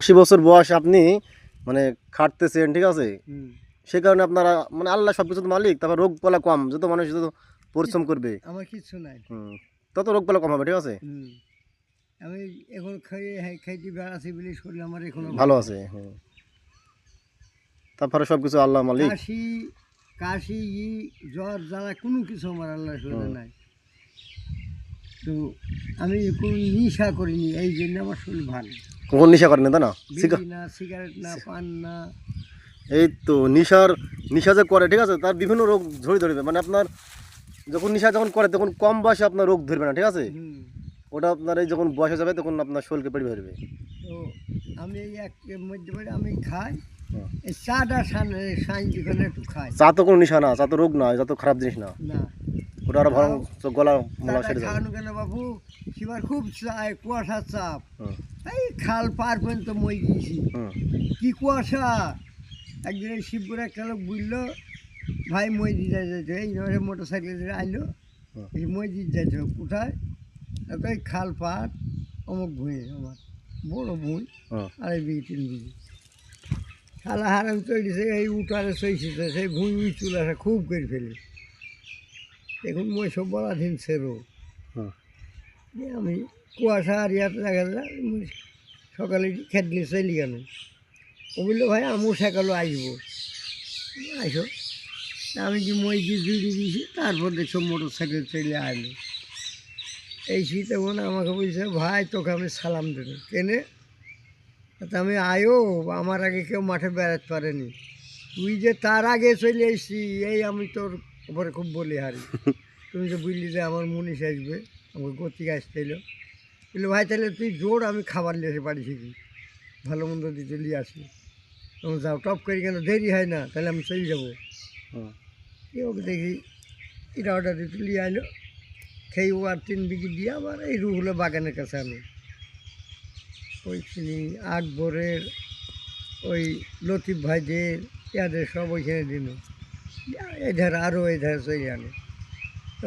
80 বছর বয়সে আপনি মানে খাটতেছেন, ঠিক আছে? হুম। সে কারণে আপনারা মানে আল্লাহ সবকিছুর মালিক, তারপর রোগবালা কম। যত মানুষ যত পরিশ্রম করবে, আমার কিচ্ছু নাই। তত রোগবালা কম হবে, ঠিক আছে? হুম। আমি এখন খাইতে বেড়াচ্ছি বলে শরীর আমার এখনো ভালো ভালো আছে, আছে। তারপরে সবকিছু আল্লাহ মালিক। কাশি কাশি জ্বর জ্বালা কোনো কিছু আমার আল্লাহ শরীরে হুম। নাই। তো আমি কোনো নেশা করিনি, এই জন্য আমার শরীর ভালো। কখন নেশা করেন না, তাই না? বিড়ি না, সিগারেট না, পান না। এই তো নিশা যে করে, ঠিক আছে, তার বিভিন্ন রোগ ধরবে। মানে আপনার যখন নিশা যখন করে তখন কম বয়সে আপনার রোগ ধরবে না, ঠিক আছে? হুম। ওটা আপনার এই যখন বয়স হয়ে যাবে তখন আপনার শরীরকে পেট ভরবে। তো আমি এই এর মধ্যে পড়ে আমি খাই হুম। এই চাটা সাইন একটু খাই। চা তো কোনো নিশা না, চা তো রোগ না, চা তো খারাপ জিনিস না। না, ওটা আরো ভালো, গলা মলা চাটা সেরে যাবে। খাওয়ানো গেল বাবু, সেবার খুব কুয়াশার চাপ। হুম। এই খাল পার পর্যন্ত মই গিয়েছি, হুম। কি কুয়াশা। একদিন এই শিবপুর একটা লোক বুঝলো, ভাই মই দিতে যাইতো, এই মোটর সাইকেল আইলো, হুম। এই মই দিতে যাইতো কোথায়, এই খাল পার অমুক ভুঁয়ে আমার বড় ভুঁই, হুম। 2.5 বিঘি 3 বিঘি। শালা হারাম তৈরিছে এই উঠারে সইছে, সেই ভুঁই চুল আসা খুব করে ফেলে। এখন মই সব বলাধীন সেরো। হুম। আমি কুয়াশা আর ইয়াতে দেখা যায় সকালে খেতলি চলি গেল। ও বললো ভাই আমিও সকালে আসবো, আসো। আমি কি মই দিয়ে জুড়ি দিয়েছি, তারপর দেখছো মোটর সাইকেল চলে আসলো। এই শীতে মনে আমাকে বলছে ভাই তোকে আমি সালাম দেবো কেনে, তা আমি আয়ো, আমার আগে কেউ মাঠে বেড়াতে পারেনি, তুই যে তার আগে চলে এসছি, এই আমি তোর উপরে খুব বলি হারি। তুমি যে বুঝলি যে আমার মুনিশ আসবে, আমার গতিক আসতে এলো, বললো ভাই তাহলে তুই জোর, আমি খাবার নিয়ে এসে বাড়ি শিখি, ভালো মন্দ দিতে নিয়ে আসি। তখন যাও টপ করে, কেন দেরি হয় না, তাহলে আমি চলে যাবো। ওকে দেখি এটা অর্ডার দিতে নিয়ে আইলো, খেয়ে ও আর 3 বিঘি দিয়ে আবার এই রুহুলো বাগানের কাছে আনো। ওইখানে আকবরের, ওই লতিফ ভাইদের, ইয়াদের সব ওইখানে দিল। এই ধারে আরও এই ধারে চলে আনে,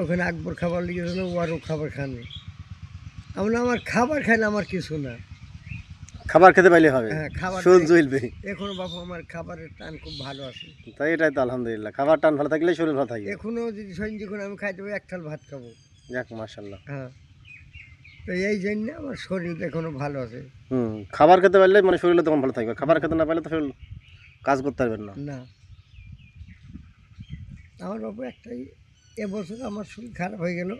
ওখানে আকবর খাবার লেগেছিল, ও আরও খাবার খানে। আমার খাবার খাইলে আমার কিছু না। খাবার খেতে পাইলে হবে, হ্যাঁ, খাবার শরীর জ্বলবে। এখনো বাপু আমার খাবারের টান খুব ভালো আছে। তাই এটাই তো আলহামদুলিল্লাহ, খাবার টান ভালো থাকলে শরীর ভালো থাকবে। এখনও যদি সঞ্জীক্ষণ আমি খাইতে পারি, এক থাল ভাত খাবো। যাক মাশাআল্লাহ। হ্যাঁ, তো এই জন্য আমার শরীর এখনো ভালো আছে। খাবার খেতে পারলে মানে শরীরে তখন ভালো থাকবে, খাবার খেতে না পারলে তো শরীর কাজ করতে পারবেন না। না, আমার বাবু একটাই, এবছর আমার শরীর খারাপ হয়ে গেল,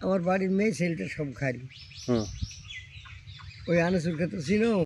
আমার বাড়ির মেয়ে ছেলেটা সব খাইল। হুম। ওই আনিসুল কে তো চিনো?